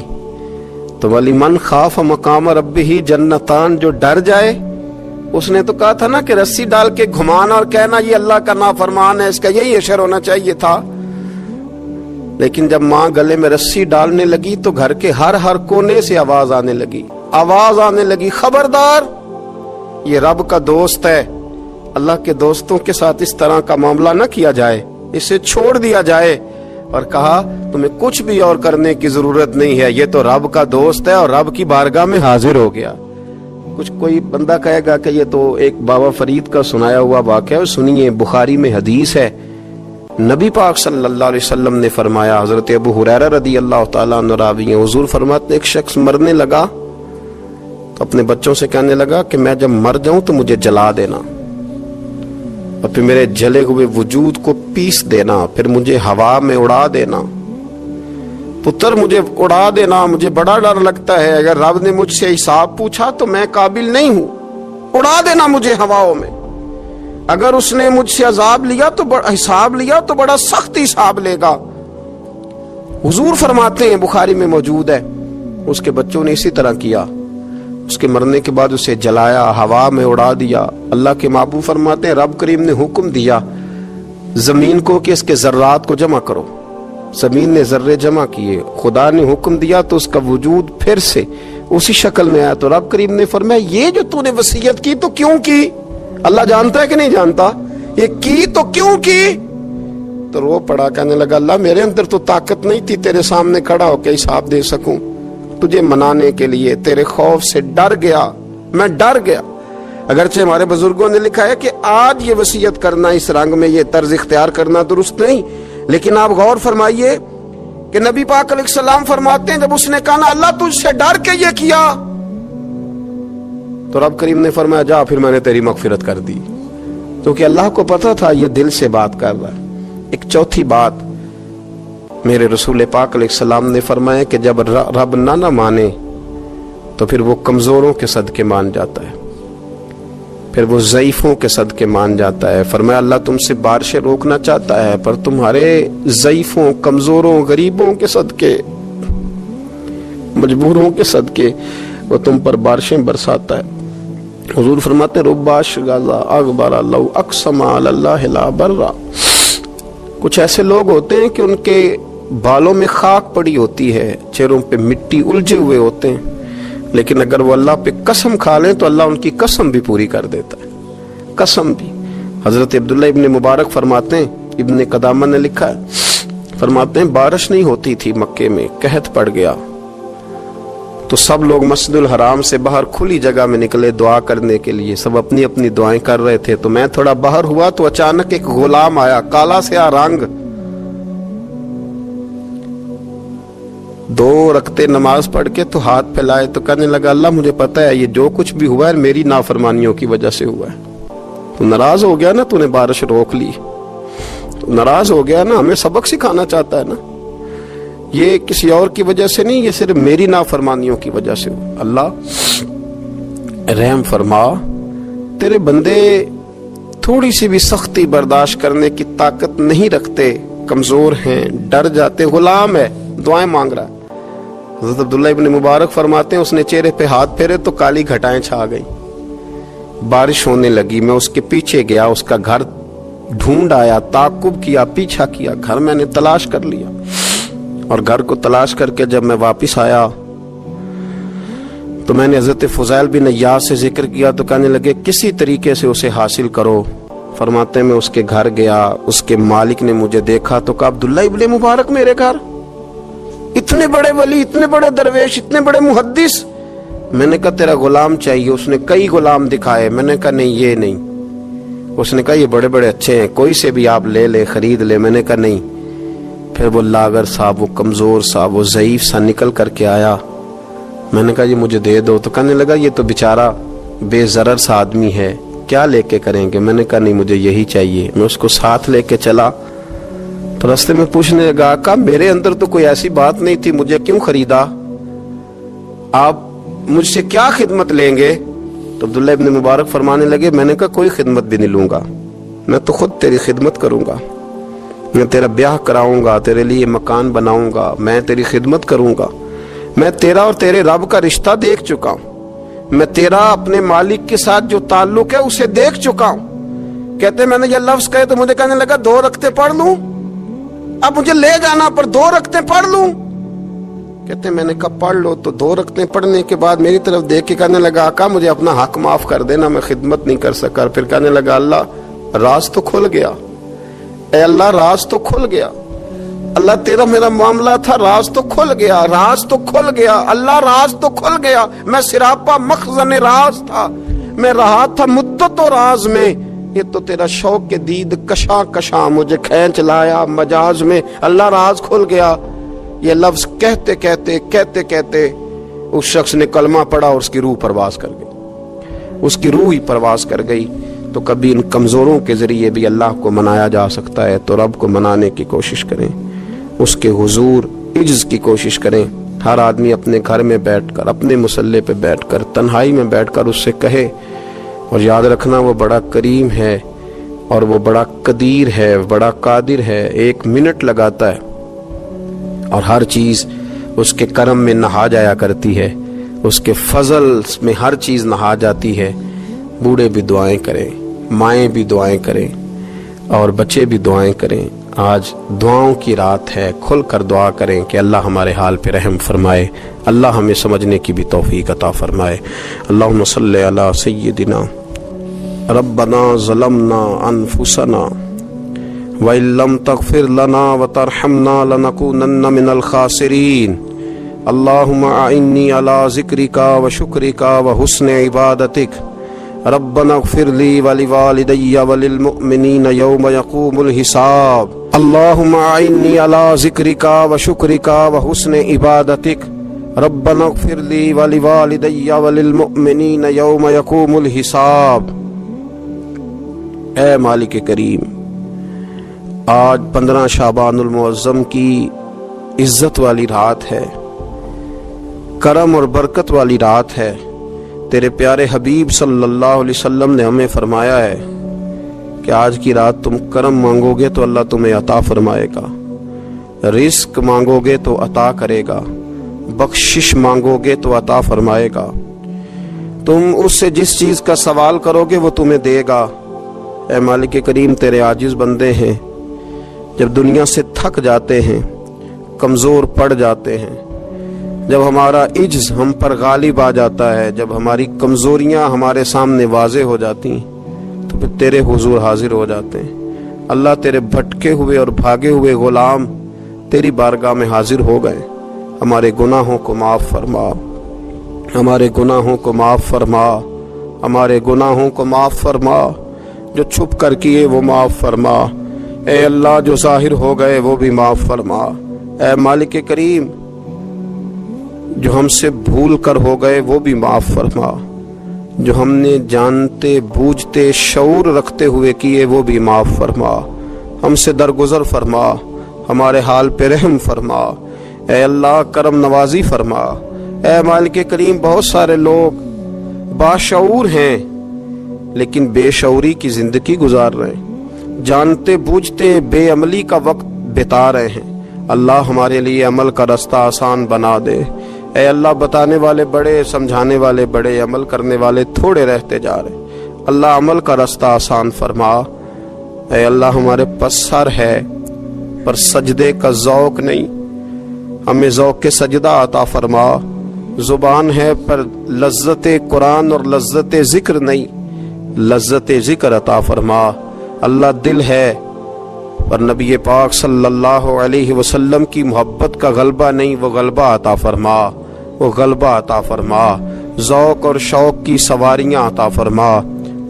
تو وَلِمَنْ خَافَ مَقَامَ رَبِّهِ جَنَّتَانِ، جو ڈر جائے. اس نے تو کہا تھا نا کہ رسی ڈال کے گھمانا اور کہنا یہ اللہ کا نافرمان ہے، اس کا یہی اشر ہونا چاہیے تھا. لیکن جب ماں گلے میں رسی ڈالنے لگی تو گھر کے ہر کونے سے آواز آنے لگی، خبردار یہ رب کا دوست ہے، اللہ کے دوستوں کے ساتھ اس طرح کا معاملہ نہ کیا جائے، اسے چھوڑ دیا جائے. اور کہا تمہیں کچھ بھی اور کرنے کی ضرورت نہیں ہے، یہ تو رب کا دوست ہے اور رب کی بارگاہ میں حاضر ہو گیا. کچھ کوئی بندہ کہے گا کہ یہ تو ایک بابا فرید کا سنایا ہوا واقعہ ہے. سنیے، بخاری میں حدیث ہے، نبی پاک صلی اللہ علیہ وسلم نے فرمایا، حضرت ابو ہریرہ رضی اللہ تعالیٰ عنہ راوی ہیں، حضور فرماتے ایک شخص مرنے لگا تو اپنے بچوں سے کہنے لگا کہ میں جب مر جاؤں تو مجھے جلا دینا، اور پھر میرے جلے ہوئے وجود کو پیس دینا، پھر مجھے ہوا میں اڑا دینا. پتر مجھے اڑا دینا، مجھے بڑا ڈر لگتا ہے، اگر رب نے مجھ سے حساب پوچھا تو میں قابل نہیں ہوں، اڑا دینا مجھے ہواؤں میں. اگر اس نے مجھ سے عذاب لیا تو حساب لیا تو بڑا سخت حساب لے گا. حضور فرماتے ہیں، بخاری میں موجود ہے، اس کے بچوں نے اسی طرح کیا. اس کے مرنے کے بعد اسے جلایا، ہوا میں اڑا دیا. اللہ کے محبوب فرماتے ہیں رب کریم نے حکم دیا زمین کو کہ اس کے ذرات کو جمع کرو. زمین نے ذرے جمع کیے، خدا نے حکم دیا تو اس کا وجود پھر سے اسی شکل میں آیا. تو رب کریم نے فرمایا یہ جو تو نے وصیت کی تو کیوں کی؟ اللہ جانتا ہے کہ نہیں جانتا؟ یہ کی تو کیوں کی؟ تو رو پڑا, کہنے لگا اللہ میرے اندر تو طاقت نہیں تھی تیرے سامنے کھڑا ہو کے حساب دے سکوں, تجھے منانے کے لیے تیرے خوف سے ڈر گیا, میں ڈر گیا. اگرچہ ہمارے بزرگوں نے لکھا ہے کہ آج یہ وصیت کرنا اس رنگ میں, یہ طرز اختیار کرنا درست نہیں, لیکن آپ غور فرمائیے کہ نبی پاک علیہ السلام فرماتے ہیں جب اس نے کہا نا اللہ تجھ سے ڈر کے یہ کیا, تو رب کریم نے فرمایا جا پھر میں نے تیری مغفرت کر دی, کیونکہ اللہ کو پتا تھا یہ دل سے بات کر رہا ہے. ایک چوتھی بات میرے رسول پاک علیہ السلام نے فرمایا کہ جب رب نہ مانے تو پھر وہ کمزوروں کے صدقے مان جاتا ہے, پھر وہ ضعیفوں کے صدقے مان جاتا ہے. فرمایا اللہ تم سے بارشیں روکنا چاہتا ہے پر تمہارے ضعیفوں, کمزوروں, غریبوں کے صدقے, مجبوروں کے صدقے وہ تم پر بارشیں برساتا ہے. حضور فرماتے رباش غزا اغبر لو اقسم علی اللہ لا برا. کچھ ایسے لوگ ہوتے ہیں کہ ان کے بالوں میں خاک پڑی ہوتی ہے, چہروں پہ مٹی الجھے ہوئے ہوتے ہیں, لیکن اگر وہ اللہ پہ قسم کھا لیں تو اللہ ان کی قسم بھی پوری کر دیتا ہے, قسم بھی. حضرت عبداللہ ابن مبارک فرماتے ہیں, ابن قدامہ نے لکھا ہے, فرماتے ہیں بارش نہیں ہوتی تھی مکے میں, قحط پڑ گیا تو سب لوگ مسجد الحرام سے باہر کھلی جگہ میں نکلے دعا کرنے کے لیے, سب اپنی اپنی دعائیں کر رہے تھے. تو میں تھوڑا باہر ہوا تو اچانک ایک غلام آیا, کالا سیاہ رنگ, 2 رکعتیں نماز پڑھ کے تو ہاتھ پھیلائے تو کہنے لگا اللہ مجھے پتا ہے یہ جو کچھ بھی ہوا ہے میری نافرمانیوں کی وجہ سے ہوا ہے. تو ناراض ہو گیا نا, تو نے بارش روک لی, تو ناراض ہو گیا نا, ہمیں سبق سکھانا چاہتا ہے نا, یہ کسی اور کی وجہ سے نہیں, یہ صرف میری نافرمانیوں کی وجہ سے. اللہ رحم فرما, تیرے بندے تھوڑی سی بھی سختی برداشت کرنے کی طاقت نہیں رکھتے, کمزور ہیں, ڈر جاتے, غلام ہے, دعائیں مانگ رہا ہے. حضرت عبداللہ ابن مبارک فرماتے ہیں اس نے چہرے پہ ہاتھ پھیرے تو کالی گھٹائیں چھا گئی, بارش ہونے لگی. میں اس کے پیچھے گیا, اس کا گھر ڈھونڈ آیا, تعقب کیا, پیچھا کیا, گھر میں نے تلاش کر لیا, اور گھر کو تلاش کر کے جب میں واپس آیا تو میں نے حضرت فضیل بن عیاض سے ذکر کیا تو کہنے لگے کسی طریقے سے اسے حاصل کرو. فرماتے ہیں میں اس کے گھر گیا, اس کے مالک نے مجھے دیکھا تو کہا عبداللہ ابن مبارک میرے گھر, اتنے بڑے ولی, اتنے بڑے درویش, اتنے بڑے محدث. میں نے کہا تیرا غلام چاہیے. اس نے کئی غلام دکھائے, میں نے کہا نہیں یہ نہیں. اس نے کہا یہ بڑے بڑے اچھے ہیں, کوئی سے بھی آپ لے لے, خرید لے. میں نے کہا نہیں. پھر وہ لاغر صاحب, وہ کمزور صاحب, وہ ضعیف سا نکل کر کے آیا. میں نے کہا یہ مجھے دے دو. تو کہنے لگا یہ تو بیچارہ بے ضرر سا آدمی ہے, کیا لے کے کریں گے. میں نے کہا نہیں مجھے یہی چاہیے. میں اس کو ساتھ لے کے چلا تو راستے میں پوچھنے لگا آقا میرے اندر تو کوئی ایسی بات نہیں تھی, مجھے کیوں خریدا, آپ مجھ سے کیا خدمت لیں گے. تو عبداللہ ابن مبارک فرمانے لگے میں نے کہا کوئی خدمت بھی نہیں لوں گا, میں تو خود تیری خدمت کروں گا, میں تیرا بیاہ کراؤں گا, تیرے لیے مکان بناؤں گا, میں تیری خدمت کروں گا. میں تیرا اور تیرے رب کا رشتہ دیکھ چکا ہوں, میں تیرا اپنے مالک کے ساتھ جو تعلق ہے اسے دیکھ چکا ہوں. کہتے میں نے یہ لفظ کہے تو مجھے کہنے لگا 2 رکعتیں پڑھ لوں, اب مجھے لے جانا پر 2 رکعتیں پڑھ لوں. کہتے میں نے کہا پڑھ لو. تو 2 رکعتیں پڑھنے کے بعد میری طرف دیکھ کے کہنے لگا آقا مجھے اپنا حق معاف کر دینا, میں خدمت نہیں کر سکا. پھر کہنے لگا اللہ راز تو کھل گیا, اے اللہ راز تو کھل گیا, اللہ تیرا میرا معاملہ تھا, راز تو کھل گیا, راز تو کھل گیا, اللہ راز تو کھل گیا. میں سراپا مخزن راز تھا, میں رہا تھا مدت و راز میں, یہ تو تیرا شوق کے دید کشاں کشاں مجھے کھینچ لایا مجاز میں. اللہ راز کھل گیا. یہ لفظ کہتے کہتے کہتے کہتے اس شخص نے کلمہ پڑھا اور اس کی روح پرواز کر گئی, اس کی روح ہی پرواز کر گئی. تو کبھی ان کمزوروں کے ذریعے بھی اللہ کو منایا جا سکتا ہے, تو رب کو منانے کی کوشش کریں, اس کے حضور عجز کی کوشش کریں. ہر آدمی اپنے گھر میں بیٹھ کر, اپنے مصلے پہ بیٹھ کر, تنہائی میں بیٹھ کر اس سے کہے, اور یاد رکھنا وہ بڑا کریم ہے اور وہ بڑا قدیر ہے, بڑا قادر ہے. 1 منٹ لگاتا ہے اور ہر چیز اس کے کرم میں نہا جایا کرتی ہے, اس کے فضل میں ہر چیز نہا جاتی ہے. بوڑھے بھی دعائیں کریں, مائیں بھی دعائیں کریں, اور بچے بھی دعائیں کریں. آج دعاؤں کی رات ہے, کھل کر دعا کریں کہ اللہ ہمارے حال پہ رحم فرمائے, اللہ ہمیں سمجھنے کی بھی توفیق عطا فرمائے. اللہم صلی علی سیدنا ربنا ظلمنا انفسنا وَإِن لَّمْ تَغْفِرْ لَنَا وَتَرْحَمْنَا لَنَكُونَنَّ مِنَ الْخَاسِرِينَ اللهم أعني على ذكرك وشكرك وحسن عبادتك ربنا اغفر لي ولوالدي وللمؤمنين يوم يقوم الحساب اللهم أعني على ذكرك وشكرك وحسن عبادتك ربنا اغفر لي ولوالدي وللمؤمنين يوم يقوم الحساب۔ اے مالک کریم، آج 15 شعبان المعظم کی عزت والی رات ہے، کرم اور برکت والی رات ہے۔ تیرے پیارے حبیب صلی اللہ علیہ وسلم نے ہمیں فرمایا ہے کہ آج کی رات تم کرم مانگو گے تو اللہ تمہیں عطا فرمائے گا، رزق مانگو گے تو عطا کرے گا، بخشش مانگو گے تو عطا فرمائے گا۔ تم اس سے جس چیز کا سوال کرو گے وہ تمہیں دے گا۔ اے مالک کریم، تیرے عاجز بندے ہیں، جب دنیا سے تھک جاتے ہیں، کمزور پڑ جاتے ہیں، جب ہمارا عجز ہم پر غالب آ جاتا ہے، جب ہماری کمزوریاں ہمارے سامنے واضح ہو جاتی ہیں تو پھر تیرے حضور حاضر ہو جاتے ہیں۔ اللہ، تیرے بھٹکے ہوئے اور بھاگے ہوئے غلام تیری بارگاہ میں حاضر ہو گئے۔ ہمارے گناہوں کو معاف فرما، ہمارے گناہوں کو معاف فرما، ہمارے گناہوں کو معاف فرما، جو چھپ کر کیے وہ معاف فرما۔ اے اللہ، جو ظاہر ہو گئے وہ بھی معاف فرما۔ اے مالک کریم، جو ہم سے بھول کر ہو گئے وہ بھی معاف فرما، جو ہم نے جانتے بوجھتے شعور رکھتے ہوئے کیے وہ بھی معاف فرما۔ ہم سے درگزر فرما، ہمارے حال پہ رحم فرما۔ اے اللہ، کرم نوازی فرما۔ اے مالک کریم، بہت سارے لوگ باشعور ہیں لیکن بے شعوری کی زندگی گزار رہے ہیں، جانتے بوجھتے بے عملی کا وقت بتا رہے ہیں۔ اللہ، ہمارے لیے عمل کا رستہ آسان بنا دے۔ اے اللہ، بتانے والے بڑے، سمجھانے والے بڑے، عمل کرنے والے تھوڑے رہتے جا رہے۔ اللہ، عمل کا رستہ آسان فرما۔ اے اللہ، ہمارے پاس سر ہے پر سجدے کا ذوق نہیں، ہمیں ذوق کے سجدہ عطا فرما۔ زبان ہے پر لذت قرآن اور لذت ذکر نہیں، لذت ذکر عطا فرما۔ اللہ، دل ہے پر نبی پاک صلی اللہ علیہ وسلم کی محبت کا غلبہ نہیں، وہ غلبہ عطا فرما، وہ غلبہ عطا فرما۔ ذوق اور شوق کی سواریاں عطا فرما،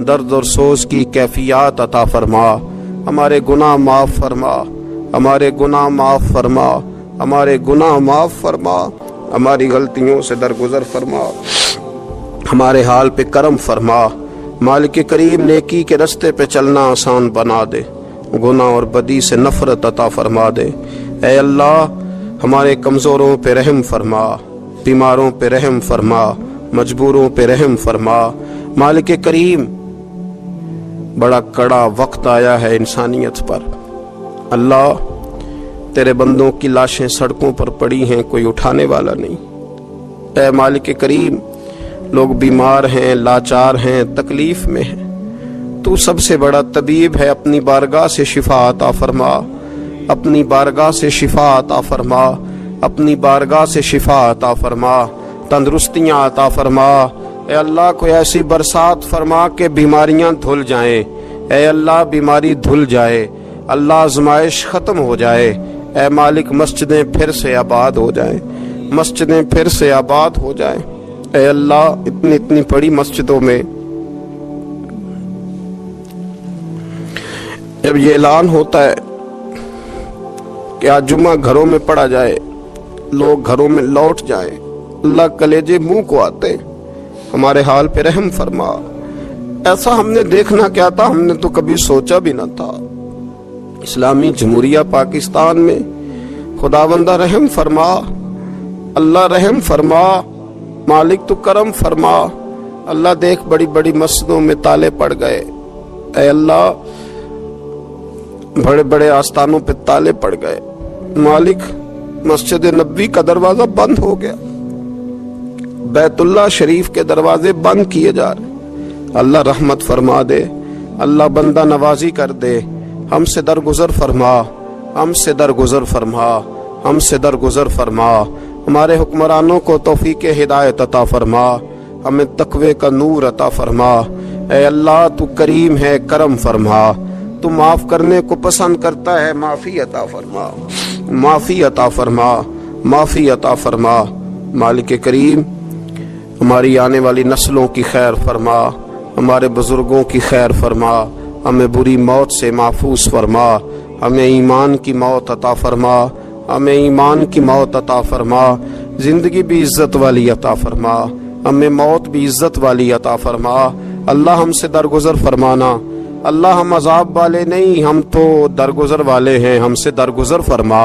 درد اور سوز کی کیفیات عطا فرما۔ ہمارے گناہ معاف فرما، ہمارے گناہ معاف فرما، ہمارے گناہ معاف فرما، ہماری غلطیوں سے درگزر فرما، ہمارے حال پہ کرم فرما۔ مالک کریم، نیکی کے رستے پہ چلنا آسان بنا دے، گناہ اور بدی سے نفرت عطا فرما دے۔ اے اللہ، ہمارے کمزوروں پہ رحم فرما، بیماروں پہ رحم فرما، مجبوروں پہ رحم فرما۔ مالک کریم، بڑا کڑا وقت آیا ہے انسانیت پر۔ اللہ، تیرے بندوں کی لاشیں سڑکوں پر پڑی ہیں، کوئی اٹھانے والا نہیں۔ اے مالک کریم، لوگ بیمار ہیں، لاچار ہیں، تکلیف میں ہیں، تو سب سے بڑا طبیب ہے، اپنی بارگاہ سے شفا عطا فرما، اپنی بارگاہ سے شفا عطا فرما، اپنی بارگاہ سے شفا عطا فرما، تندرستیاں عطا فرما۔ اے اللہ، کوئی ایسی برسات فرما کہ بیماریاں دھل جائیں۔ اے اللہ، بیماری دھل جائے، اللہ آزمائش ختم ہو جائے۔ اے مالک، مسجدیں پھر سے آباد ہو جائیں، مسجدیں پھر سے آباد ہو جائیں۔ اے اللہ، اتنی بڑی مسجدوں میں جب یہ اعلان ہوتا ہے کہ آج جمعہ گھروں میں پڑھا جائے، لوگ گھروں میں لوٹ جائیں، اللہ کلیجے منہ کو آتے، ہمارے حال پہ رحم فرما۔ ایسا ہم نے دیکھنا کیا تھا، ہم نے تو کبھی سوچا بھی نہ تھا۔ اسلامی جمہوریہ پاکستان میں خداوندہ رحم فرما، اللہ رحم فرما، مالک تو کرم فرما۔ اللہ، دیکھ بڑی بڑی مسجدوں میں تالے پڑ گئے۔ اے اللہ، بڑے بڑے آستانوں پہ تالے پڑ گئے۔ مالک، مسجد نبوی کا دروازہ بند ہو گیا، بیت اللہ شریف کے دروازے بند کیے جا رہے۔ اللہ رحمت فرما دے، اللہ بندہ نوازی کر دے، ہم سے درگزر فرما، ہم سے درگزر فرما، ہم سے درگزر فرما۔ ہمارے حکمرانوں کو توفیق ہدایت عطا فرما، ہمیں تقوی کا نور عطا فرما۔ اے اللہ، تو کریم ہے، کرم فرما، تو معاف کرنے کو پسند کرتا ہے، معافی عطا فرما، معافی عطا فرما، معافی عطا فرما۔ مالک کریم ہماری آنے والی نسلوں کی خیر فرما، ہمارے بزرگوں کی خیر فرما، ہمیں بری موت سے محفوظ فرما، ہمیں ایمان کی موت عطا فرما، ہمیں ایمان کی موت عطا فرما، زندگی بھی عزت والی عطا فرما، ہمیں موت بھی عزت والی عطا فرما۔ اللہ ہم سے درگزر فرمانا، اللہ ہم عذاب والے نہیں، ہم تو درگزر والے ہیں، ہم سے درگزر فرما۔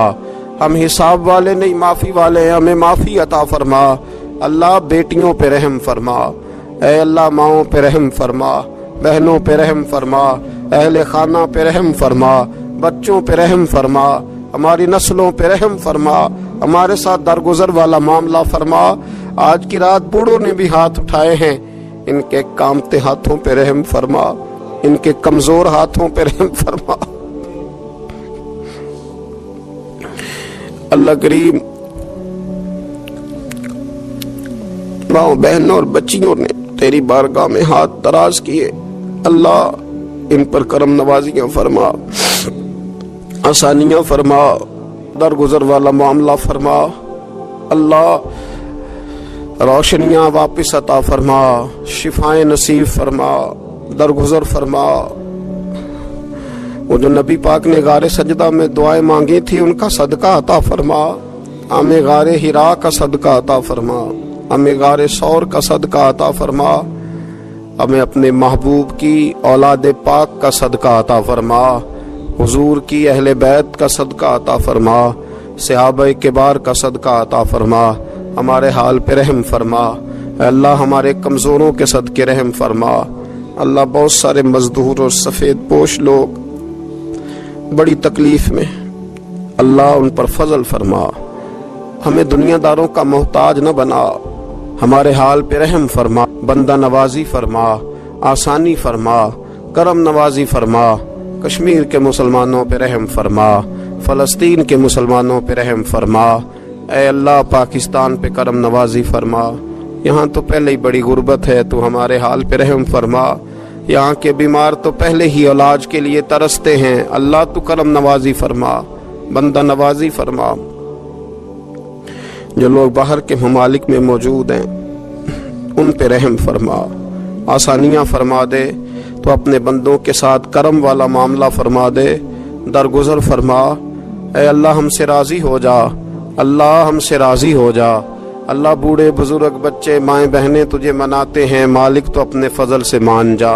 ہم حساب والے نہیں، معافی والے ہیں، ہمیں معافی عطا فرما۔ اللہ بیٹیوں پہ رحم فرما، اے اللہ ماؤں پہ رحم فرما، بہنوں پہ رحم فرما، اہل خانہ پہ رحم فرما، بچوں پہ رحم فرما، ہماری نسلوں پہ رحم فرما، ہمارے ساتھ درگزر والا معاملہ فرما۔ آج کی رات بوڑھوں نے بھی ہاتھ اٹھائے ہیں، ان کے کامتے ہاتھوں پہ رحم فرما، ان کے کمزور ہاتھوں پہ رحم فرما۔ اللہ کریم ماؤں بہنوں اور بچیوں نے تیری بارگاہ میں ہاتھ دراز کیے، اللہ ان پر کرم نوازیاں فرما، آسانیاں فرما، درگزر والا معاملہ فرما، اللہ روشنیاں واپس عطا فرما، شفائیں نصیب فرما، درگزر فرما۔ وہ جو نبی پاک نے غار سجدہ میں دعائیں مانگی تھی ان کا صدقہ عطا فرما، ہمیں غار حرا کا صدقہ عطا فرما، ہمیں غار ثور کا صدقہ عطا فرما، ہمیں اپنے محبوب کی اولاد پاک کا صدقہ عطا فرما، حضور کی اہل بیت کا صدقہ عطا فرما، صحابہ کبار کا صدقہ عطا فرما، ہمارے حال پہ رحم فرما، اے اللہ ہمارے کمزوروں کے صدقے رحم فرما۔ اللہ بہت سارے مزدور اور سفید پوش لوگ بڑی تکلیف میں، اللہ ان پر فضل فرما، ہمیں دنیا داروں کا محتاج نہ بنا، ہمارے حال پہ رحم فرما، بندہ نوازی فرما، آسانی فرما، کرم نوازی فرما، کشمیر کے مسلمانوں پہ رحم فرما، فلسطین کے مسلمانوں پہ رحم فرما، اے اللہ پاکستان پہ کرم نوازی فرما، یہاں تو پہلے ہی بڑی غربت ہے، تو ہمارے حال پہ رحم فرما، یہاں کے بیمار تو پہلے ہی علاج کے لیے ترستے ہیں، اللہ تو کرم نوازی فرما، بندہ نوازی فرما۔ جو لوگ باہر کے ممالک میں موجود ہیں ان پہ رحم فرما، آسانیاں فرما دے، تو اپنے بندوں کے ساتھ کرم والا معاملہ فرما دے، درگزر فرما۔ اے اللہ ہم سے راضی ہو جا، اللہ ہم سے راضی ہو جا، اللہ بوڑھے بزرگ بچے مائیں بہنیں تجھے مناتے ہیں، مالک تو اپنے فضل سے مان جا،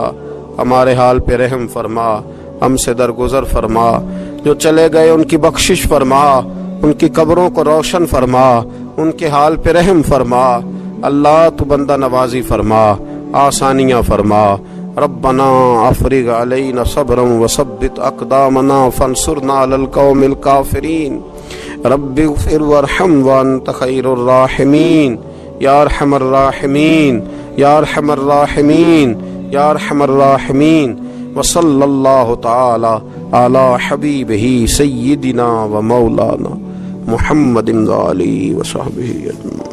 ہمارے حال پہ رحم فرما، ہم سے درگزر فرما، جو چلے گئے ان کی بخشش فرما، ان کی قبروں کو روشن فرما، ان کے حال پہ رحم فرما، اللہ تو بندہ نوازی فرما، آسانیاں فرما۔ ربنا افرغ علینا صبرا وثبت اقدامنا فانصرنا علی القوم الکافرین، رب اغفر وارحم وانت خیر الراحمین، یا ارحم الراحمین، یا ارحم الراحمین، یا ارحم الراحمین۔ وصلی اللہ تعالی علی حبیبہ سیدنا و مولانا محمد وآلہ وصحبہ اجمعین۔